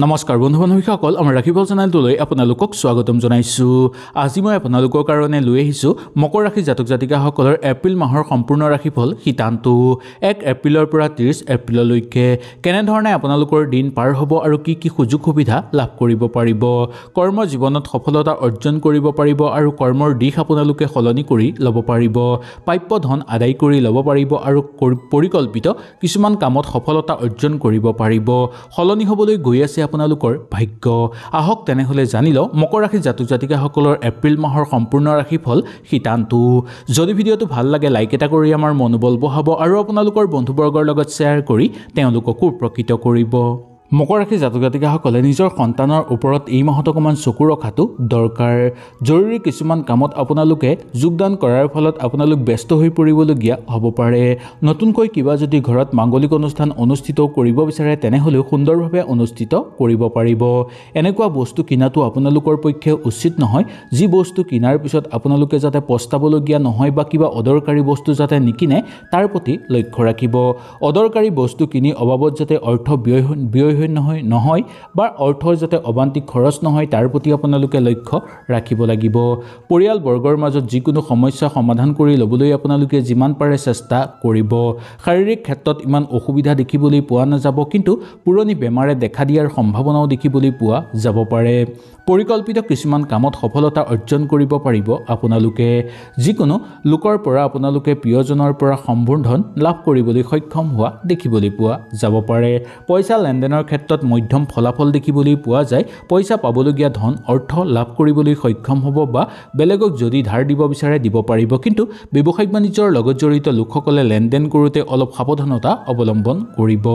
নমস্কাৰ বন্ধু-বান্ধৱীসকল আমাৰ ৰাশিফল চেনেলটোলৈ আপোনালোকক স্বাগতম জনাইছো। আজি মই আপোনালোকৰ কাৰণে লৈ আহিছো মকৰ ৰাশি জাতক জাতিকাসকলৰ এপ্ৰিল মাহৰ সম্পূৰ্ণ ৰাশিফল শীতান্তু 1 এপ্ৰিলৰ পৰা 30 এপ্ৰিললৈকে কেনে ধৰণে আপোনালোকৰ দিন পাৰ হ'ব আৰু কি সুযোগ সুবিধা লাভ কৰিব পাৰিব, কৰ্ম জীৱনত সফলতা অৰ্জন কৰিব পাৰিব আৰু কৰ্মৰ দিশ আপোনালোকে সলনি কৰি ল'ব পাৰিব, প্ৰাপ্য ধন আদায় কৰি ল'ব পাৰিব আৰু পৰিকল্পিত কিছুমান কামত সফলতা অৰ্জন কৰিব পাৰিব। সলনি হ'বলৈ গৈ আছে আপোনালোকৰ ভাগ্য। আহক তেনেহলে জানি লওঁ মকৰ ৰাশি জাতক জাতিকাসকলৰ এপ্ৰিল মাহৰ সম্পূৰ্ণ ৰাশিফল শীতান্তু। যদি ভিডিঅ'টো ভাল লাগে লাইক এটা কৰি আমাৰ মনোবল বঢ়াব আৰু আপোনালোকৰ বন্ধুবৰ্গৰ লগত শ্বেয়াৰ কৰি তেওঁলোককো উপকৃত কৰিব। মকৰ ৰাশি জাতক জাতিকাসকলে নিজৰ সন্তানৰ ওপৰত এই মাহত অকণমান চকু ৰখাটো দৰকাৰ। জৰুৰী কিছুমান কামত আপোনালোকে যোগদান কৰাৰ ফলত আপোনালোক ব্যস্ত হৈ পৰিবলগীয়া হ'ব পাৰে। নতুনকৈ কিবা যদি ঘৰত মাংগলিক অনুষ্ঠান অনুষ্ঠিত কৰিব বিচাৰে তেনেহ'লেও সুন্দৰভাৱে অনুষ্ঠিত কৰিব পাৰিব। এনেকুৱা বস্তু কিনাটো আপোনালোকৰ পক্ষে উচিত নহয় যি বস্তু কিনাৰ পিছত আপোনালোকে যাতে পস্তাবলগীয়া নহয় বা কিবা অদৰকাৰী বস্তু যাতে নিকিনে তাৰ প্ৰতি লক্ষ্য ৰাখিব। অদৰকাৰী বস্তু কিনি অবাবত যাতে অৰ্থ ব্যয় নহয় বা অৰ্থৰ যাতে অবান্তিক খৰচ নহয় তাৰ প্ৰতি আপোনালোকে লক্ষ্য ৰাখিব লাগিব। পৰিয়ালবৰ্গৰ মাজত যিকোনো সমস্যা সমাধান কৰি ল'বলৈ আপোনালোকে যিমান পাৰে চেষ্টা কৰিব। শাৰীৰিক ক্ষেত্ৰত ইমান অসুবিধা দেখিবলৈ পোৱা নাযাব, কিন্তু পুৰণি বেমাৰে দেখা দিয়াৰ সম্ভাৱনাও দেখিবলৈ পোৱা যাব পাৰে। পৰিকল্পিত কিছুমান কামত সফলতা অৰ্জন কৰিব পাৰিব আপোনালোকে। যিকোনো লোকৰ পৰা আপোনালোকে প্ৰিয়জনৰ পৰা সম্বোধন লাভ কৰিবলৈ সক্ষম হোৱা দেখিবলৈ পোৱা যাব পাৰে। পইচা লেনদেনৰ ক্ষেত্ৰত মধ্যম ফলাফল দেখিবলৈ পোৱা যায়। পইচা পাবলগীয়া ধন অৰ্থ লাভ কৰিবলৈ সক্ষম হ'ব বা বেলেগক যদি ধাৰ দিব বিচাৰে দিব পাৰিব, কিন্তু ব্যৱসায়িক বাণিজ্যৰ লগত জড়িত লোকসকলে লেনদেন কৰোঁতে অলপ সাৱধানতা অৱলম্বন কৰিব।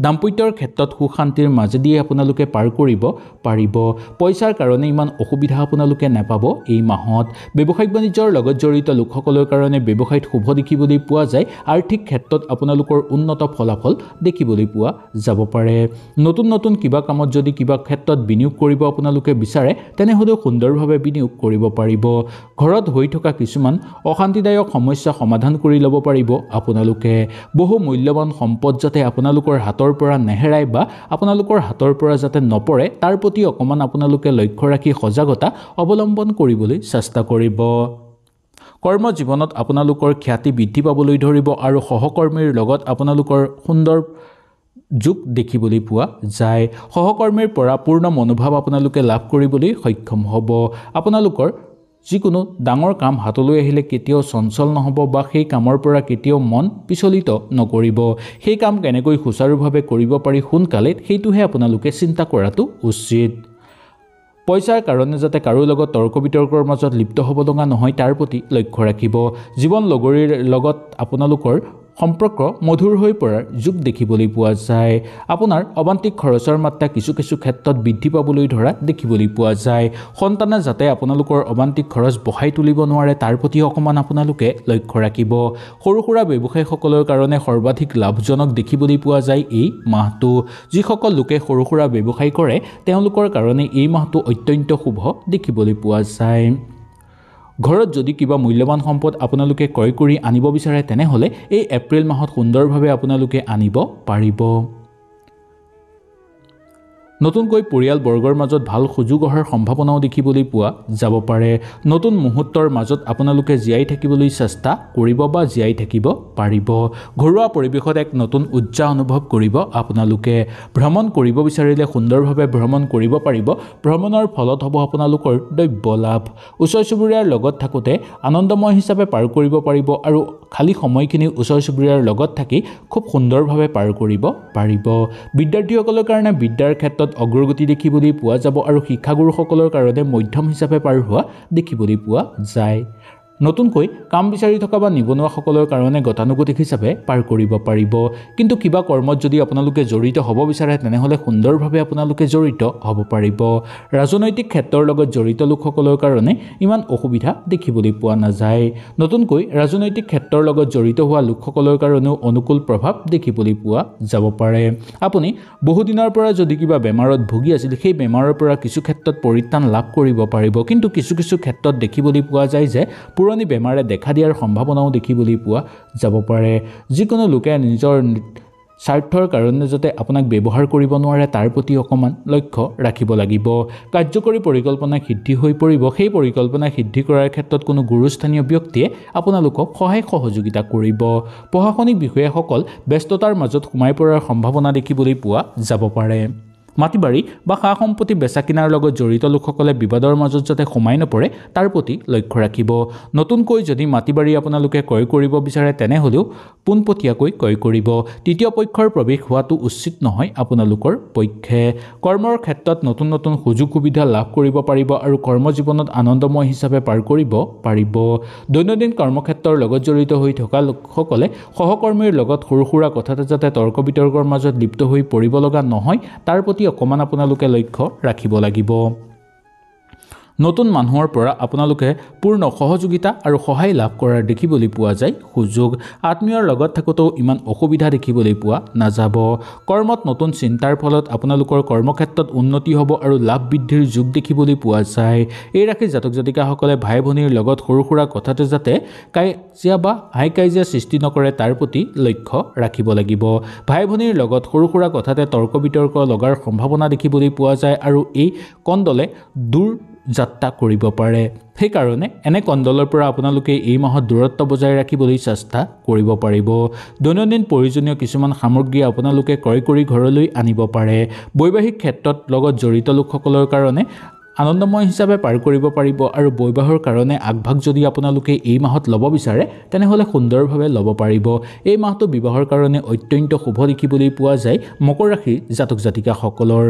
দাম্পত্যৰ ক্ষেত্ৰত সুখ শান্তিৰ মাজেদিয়ে আপোনালোকে পাৰ কৰিব পাৰিব। পইচাৰ কাৰণে ইমান অসুবিধা আপোনালোকে নাপাব এই মাহত। ব্যৱসায়িক বাণিজ্যৰ লগত জড়িত লোকসকলৰ কাৰণে ব্যৱসায়ত শুভ দেখিবলৈ পোৱা যায়। আৰ্থিক ক্ষেত্ৰত আপোনালোকৰ উন্নত ফলাফল দেখিবলৈ পোৱা যাব পাৰে। নতুন কিবা কামত যদি কিবা ক্ষেত্ৰত বিনিয়োগ কৰিব আপোনালোকে বিচাৰে তেনেহ'লেও সুন্দৰভাৱে বিনিয়োগ কৰিব পাৰিব। ঘৰত হৈ থকা কিছুমান অশান্তিদায়ক সমস্যা সমাধান কৰি ল'ব পাৰিব আপোনালোকে। বহু মূল্যৱান সম্পদ যাতে আপোনালোকৰ হাতৰ পৰা নেহেৰাই বা আপোনালোকৰ হাতৰ পৰা যাতে নপৰে তাৰ প্ৰতি অকণমান আপোনালোকে লক্ষ্য ৰাখি সজাগতা অৱলম্বন কৰিবলৈ চেষ্টা কৰিব। কৰ্ম জীৱনত আপোনালোকৰ খ্যাতি বৃদ্ধি পাবলৈ ধৰিব আৰু সহকৰ্মীৰ লগত আপোনালোকৰ সুন্দৰ যোগ দেখিবলৈ পোৱা যায়। সহকৰ্মীৰ পৰা পূৰ্ণ মনোভাৱ আপোনালোকে লাভ কৰিবলৈ সক্ষম হ'ব। আপোনালোকৰ যিকোনো ডাঙৰ কাম হাতলৈ আহিলে কেতিয়াও চঞ্চল নহ'ব বা সেই কামৰ পৰা কেতিয়াও মন বিচলিত নকৰিব। সেই কাম কেনেকৈ সুচাৰুভাৱে কৰিব পাৰি সোনকালে সেইটোহে আপোনালোকে চিন্তা কৰাটো উচিত। পইচাৰ কাৰণে যাতে কাৰো লগত তৰ্ক বিতৰ্কৰ মাজত লিপ্ত হ'ব লগা নহয় তাৰ প্ৰতি লক্ষ্য ৰাখিব। জীৱন লগৰীৰ লগত আপোনালোকৰ সম্পৰ্ক মধুৰ হৈ পৰাৰ যোগ দেখিবলৈ পোৱা যায়। আপোনাৰ অবান্তিক খৰচৰ মাত্ৰা কিছু ক্ষেত্ৰত বৃদ্ধি পাবলৈ ধৰা দেখিবলৈ পোৱা যায়। সন্তানে যাতে আপোনালোকৰ অবান্তিক খৰচ বঢ়াই তুলিব নোৱাৰে তাৰ প্ৰতি অকণমান আপোনালোকে লক্ষ্য ৰাখিব। সৰু সুৰা ব্যৱসায়ীসকলৰ কাৰণে সৰ্বাধিক লাভজনক দেখিবলৈ পোৱা যায় এই মাহটো। যিসকল লোকে সৰু সুৰা ব্যৱসায় কৰে তেওঁলোকৰ কাৰণে এই মাহটো অত্যন্ত শুভ দেখিবলৈ পোৱা যায়। ঘৰত যদি কিবা মূল্যৱান সম্পদ আপোনালোকে ক্ৰয় কৰি আনিব বিচাৰে তেনেহ'লে এই এপ্ৰিল মাহত সুন্দৰভাৱে আপোনালোকে আনিব পাৰিব। নতুনকৈ পৰিয়ালবৰ্গৰ মাজত ভাল সুযোগ অহাৰ সম্ভাৱনাও দেখিবলৈ পোৱা যাব পাৰে। নতুন মুহূৰ্তৰ মাজত আপোনালোকে জীয়াই থাকিবলৈ চেষ্টা কৰিব বা জীয়াই থাকিব পাৰিব। ঘৰুৱা পৰিৱেশত এক নতুন উৎসাহ অনুভৱ কৰিব আপোনালোকে। ভ্ৰমণ কৰিব বিচাৰিলে সুন্দৰভাৱে ভ্ৰমণ কৰিব পাৰিব। ভ্ৰমণৰ ফলত হ'ব আপোনালোকৰ দ্ৰব্য লাভ। ওচৰ চুবুৰীয়াৰ লগত থাকোঁতে আনন্দময় হিচাপে পাৰ কৰিব পাৰিব আৰু খালী সময়খিনি ওচৰ চুবুৰীয়াৰ লগত থাকি খুব সুন্দৰভাৱে পাৰ কৰিব পাৰিব। বিদ্যাৰ্থীসকলৰ কাৰণে বিদ্যাৰ ক্ষেত্ৰত অগ্ৰগতি দেখিবলৈ পোৱা যাব আৰু শিক্ষাগুৰুসকলৰ কাৰণে মধ্যম হিচাপে পাৰ হোৱা দেখিবলৈ পোৱা যায়। নতুনকৈ কাম বিচাৰি থকা বা নিবনুৱাসকলৰ কাৰণে গতানুগতিক হিচাপে পাৰ কৰিব পাৰিব। কিন্তু কিবা কৰ্মত যদি আপোনালোকে জড়িত হ'ব বিচাৰে তেনেহ'লে সুন্দৰভাৱে আপোনালোকে জড়িত হ'ব পাৰিব। ৰাজনৈতিক ক্ষেত্ৰৰ লগত জড়িত লোকসকলৰ কাৰণে ইমান অসুবিধা দেখিবলৈ পোৱা নাযায়। নতুনকৈ ৰাজনৈতিক ক্ষেত্ৰৰ লগত জড়িত হোৱা লোকসকলৰ কাৰণেও অনুকূল প্ৰভাৱ দেখিবলৈ পোৱা যাব পাৰে। আপুনি বহুদিনৰ পৰা যদি কিবা বেমাৰত ভুগি আছিল সেই বেমাৰৰ পৰা কিছু ক্ষেত্ৰত পৰিত্ৰাণ লাভ কৰিব পাৰিব, কিন্তু কিছু ক্ষেত্ৰত দেখিবলৈ পোৱা যায় যে পুৰণি বেমাৰে দেখা দিয়াৰ সম্ভাৱনাও দেখিবলৈ পোৱা যাব পাৰে। যিকোনো লোকে নিজৰ স্বাৰ্থৰ কাৰণে যাতে আপোনাক ব্যৱহাৰ কৰিব নোৱাৰে তাৰ প্ৰতি অকণমান লক্ষ্য ৰাখিব লাগিব। কাৰ্যকৰী পৰিকল্পনা সিদ্ধি হৈ পৰিব। সেই পৰিকল্পনা সিদ্ধি কৰাৰ ক্ষেত্ৰত কোনো গুৰুস্থানীয় ব্যক্তিয়ে আপোনালোকক সহায় সহযোগিতা কৰিব। প্ৰশাসনিক বিষয়াসকল ব্যস্ততাৰ মাজত সোমাই পৰাৰ সম্ভাৱনা দেখিবলৈ পোৱা যাব পাৰে। মাটি-বাৰী বা সা সম্পত্তি বেচা কিনাৰ লগত জড়িত লোকসকলে বিবাদৰ মাজত যাতে সোমাই নপৰে তাৰ প্ৰতি লক্ষ্য ৰাখিব। নতুনকৈ যদি মাটি-বাৰী আপোনালোকে ক্ৰয় কৰিব বিচাৰে তেনেহ'লেও পোনপটীয়াকৈ ক্ৰয় কৰিব। তৃতীয় পক্ষৰ প্ৰৱেশ হোৱাটো উচিত নহয় আপোনালোকৰ পক্ষে। কৰ্মৰ ক্ষেত্ৰত নতুন নতুন সুযোগ সুবিধা লাভ কৰিব পাৰিব আৰু কৰ্মজীৱনত আনন্দময় হিচাপে পাৰ কৰিব পাৰিব। দৈনন্দিন কৰ্মক্ষেত্ৰৰ লগত জড়িত হৈ থকা লোকসকলে সহকৰ্মীৰ লগত সৰু সুৰা কথাতে যাতে তৰ্ক বিতৰ্কৰ মাজত লিপ্ত হৈ পৰিব লগা নহয় তাৰ প্ৰতি অকণমান আপোনালোকে লক্ষ্য ৰাখিব লাগিব। নতুন মানুহৰ পৰা আপোনালোকে পূৰ্ণ সহযোগিতা আৰু সহায় লাভ কৰাৰ দেখিবলৈ পোৱা যায় সুযোগ। আত্মীয়ৰ লগত থাকোঁতেও ইমান অসুবিধা দেখিবলৈ পোৱা নাযাব। কৰ্মত নতুন চিন্তাৰ ফলত আপোনালোকৰ কৰ্মক্ষেত্ৰত উন্নতি হ'ব আৰু লাভ বৃদ্ধিৰ যোগ দেখিবলৈ পোৱা যায়। এই ৰাশিৰ জাতক জাতিকাসকলে ভাই ভনীৰ লগত সৰু সুৰা কথাতে যাতে কাজিয়া বা হাই কাজিয়া সৃষ্টি নকৰে তাৰ প্ৰতি লক্ষ্য ৰাখিব লাগিব। ভাই ভনীৰ লগত সৰু সুৰা কথাতে তৰ্ক বিতৰ্ক লগাৰ সম্ভাৱনা দেখিবলৈ পোৱা যায় আৰু এই কণ্ডলে দূৰ যাত্ৰা কৰিব পাৰে। সেইকাৰণে এনে কণ্ডলৰ পৰা আপোনালোকে এই মাহত দূৰত্ব বজাই ৰাখিবলৈ চেষ্টা কৰিব পাৰিব। দৈনন্দিন প্ৰয়োজনীয় কিছুমান সামগ্ৰী আপোনালোকে ক্ৰয় কৰি ঘৰলৈ আনিব পাৰে। বৈবাহিক ক্ষেত্ৰত লগত জড়িত লোকসকলৰ কাৰণে আনন্দময় হিচাপে পাৰ কৰিব পাৰিব আৰু বৈবাহৰ কাৰণে আগভাগ যদি আপোনালোকে এই মাহত ল'ব বিচাৰে তেনেহ'লে সুন্দৰভাৱে ল'ব পাৰিব। এই মাহটো বিবাহৰ কাৰণে অত্যন্ত শুভ দেখিবলৈ পোৱা যায় মকৰ ৰাশিৰ জাতক জাতিকাসকলৰ।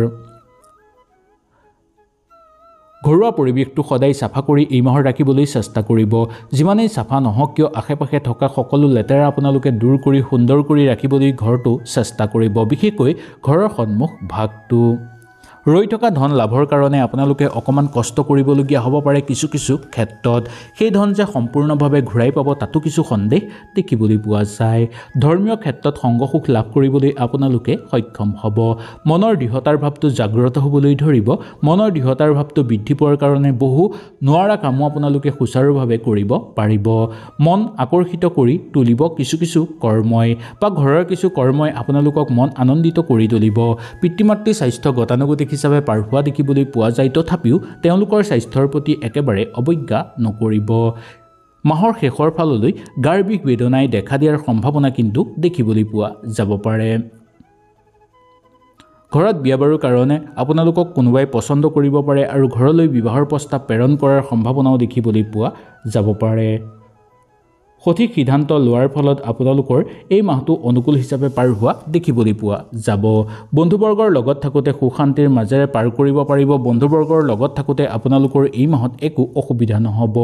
ঘৰুৱা পৰিৱেশটো সদায় চাফা কৰি এই মাহত ৰাখিবলৈ চেষ্টা কৰিব। যিমানেই চাফা নহওক কিয় আশে পাশে থকা সকলো লেতেৰা আপোনালোকে দূৰ কৰি সুন্দৰ কৰি ৰাখিবলৈ ঘৰটো চেষ্টা কৰিব। বিশেষকৈ ঘৰৰ সন্মুখ ভাগটো। ৰৈ থকা ধন লাভৰ কাৰণে আপোনালোকে অকণমান কষ্ট কৰিবলগীয়া হ'ব পাৰে কিছু কিছু ক্ষেত্ৰত। সেই ধন যে সম্পূৰ্ণভাৱে ঘূৰাই পাব তাতো কিছু সন্দেহ দেখিবলৈ পোৱা যায়। ধৰ্মীয় ক্ষেত্ৰত সংগ সুখ লাভ কৰিবলৈ আপোনালোকে সক্ষম হ'ব। মনৰ দৃঢ়তাৰ ভাৱটো জাগ্ৰত হ'বলৈ ধৰিব। মনৰ দৃঢ়তাৰ ভাৱটো বৃদ্ধি পোৱাৰ কাৰণে বহু নোৱাৰা কামো আপোনালোকে সুচাৰুভাৱে কৰিব পাৰিব। মন আকৰ্ষিত কৰি তুলিব কিছু কিছু কৰ্মই বা ঘৰৰ কিছু কৰ্মই আপোনালোকক মন আনন্দিত কৰি তুলিব। পিতৃ মাতৃ স্বাস্থ্য গতানুগতিক হিচাপে পাৰ হোৱা দেখিবলৈ পোৱা যায়। তথাপিও তেওঁলোকৰ স্বাস্থ্যৰ প্ৰতি একেবাৰে অৱজ্ঞা নকৰিব। মাহৰ শেষৰ ফাললৈ গাৰ বিষ বেদনাই দেখা দিয়াৰ সম্ভাৱনা কিন্তু দেখিবলৈ পোৱা যাব পাৰে। ঘৰত বিয়া বাৰুৰ কাৰণে আপোনালোকক কোনোবাই পচন্দ কৰিব পাৰে আৰু ঘৰলৈ বিবাহৰ প্ৰস্তাৱ প্ৰেৰণ কৰাৰ সম্ভাৱনাও দেখিবলৈ পোৱা যাব পাৰে। সঠিক সিদ্ধান্ত লোৱাৰ ফলত আপোনালোকৰ এই মাহটো অনুকূল হিচাপে পাৰ হোৱা দেখিবলৈ পোৱা যাব। বন্ধুবৰ্গৰ লগত থাকোঁতে সুখ শান্তিৰ মাজেৰে পাৰ কৰিব পাৰিব। বন্ধুবৰ্গৰ লগত থাকোঁতে আপোনালোকৰ এই মাহত একো অসুবিধা নহ'ব।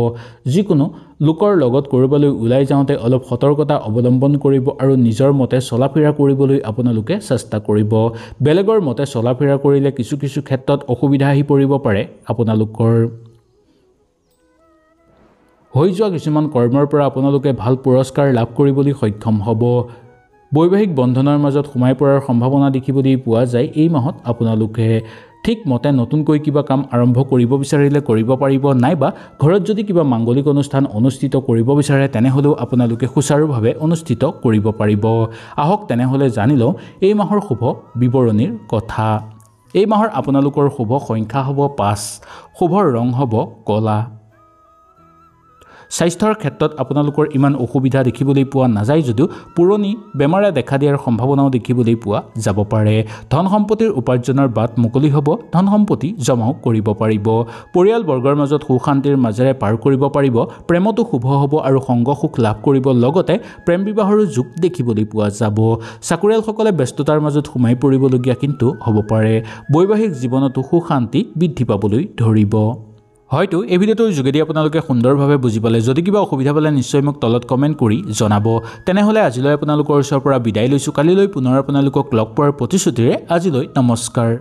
যিকোনো লোকৰ লগত ক'ৰবালৈ ওলাই যাওঁতে অলপ সতৰ্কতা অৱলম্বন কৰিব আৰু নিজৰ মতে চলা ফিৰা কৰিবলৈ আপোনালোকে চেষ্টা কৰিব। বেলেগৰ মতে চলা ফিৰা কৰিলে কিছু কিছু ক্ষেত্ৰত অসুবিধা আহি পৰিব পাৰে আপোনালোকৰ। হৈ যোৱা কিছুমান কৰ্মৰ পৰা আপোনালোকে ভাল পুৰস্কাৰ লাভ কৰিবলৈ সক্ষম হ'ব। বৈবাহিক বন্ধনৰ মাজত সোমাই পৰাৰ সম্ভাৱনা দেখিবলৈ পোৱা যায় এই মাহত আপোনালোকে। ঠিকমতে নতুনকৈ কিবা কাম আৰম্ভ কৰিব বিচাৰিলে কৰিব পাৰিব, নাইবা ঘৰত যদি কিবা মাংগলিক অনুষ্ঠান অনুষ্ঠিত কৰিব বিচাৰে তেনেহ'লেও আপোনালোকে সুচাৰুভাৱে অনুষ্ঠিত কৰিব পাৰিব। আহক তেনেহ'লে জানি লওঁ এই মাহৰ শুভ বিৱৰণীৰ কথা। এই মাহৰ আপোনালোকৰ শুভ সংখ্যা হ'ব 5, শুভ ৰং হ'ব ক'লা। স্বাস্থ্যৰ ক্ষেত্ৰত আপোনালোকৰ ইমান অসুবিধা দেখিবলৈ পোৱা নাযায় যদিও পুৰণি বেমাৰে দেখা দিয়াৰ সম্ভাৱনাও দেখিবলৈ পোৱা যাব পাৰে। ধন সম্পত্তিৰ উপাৰ্জনৰ বাট মুকলি হ'ব। ধন সম্পত্তি জমাও কৰিব পাৰিব। পৰিয়ালবৰ্গৰ মাজত সুখ শান্তিৰ মাজেৰে পাৰ কৰিব পাৰিব। প্ৰেমতো শুভ হ'ব আৰু সংগ সুখ লাভ কৰিব। লগতে প্ৰেম বিবাহৰো যোগ দেখিবলৈ পোৱা যাব। চাকৰিয়ালসকলে ব্যস্ততাৰ মাজত সোমাই পৰিবলগীয়া কিন্তু হ'ব পাৰে। বৈবাহিক জীৱনতো সুখ শান্তি বৃদ্ধি পাবলৈ ধৰিব। হয়তো এই ভিডিঅ'টোৰ যোগেদি আপোনালোকে সুন্দৰভাৱে বুজি পালে। যদি কিবা অসুবিধা পালে নিশ্চয় মোক তলত কমেণ্ট কৰি জনাব। তেনেহ'লে আজিলৈ আপোনালোকৰ ওচৰৰ পৰা বিদায় লৈছোঁ। কালিলৈ পুনৰ আপোনালোকক লগ পোৱাৰ প্ৰতিশ্ৰুতিৰে আজিলৈ নমস্কাৰ।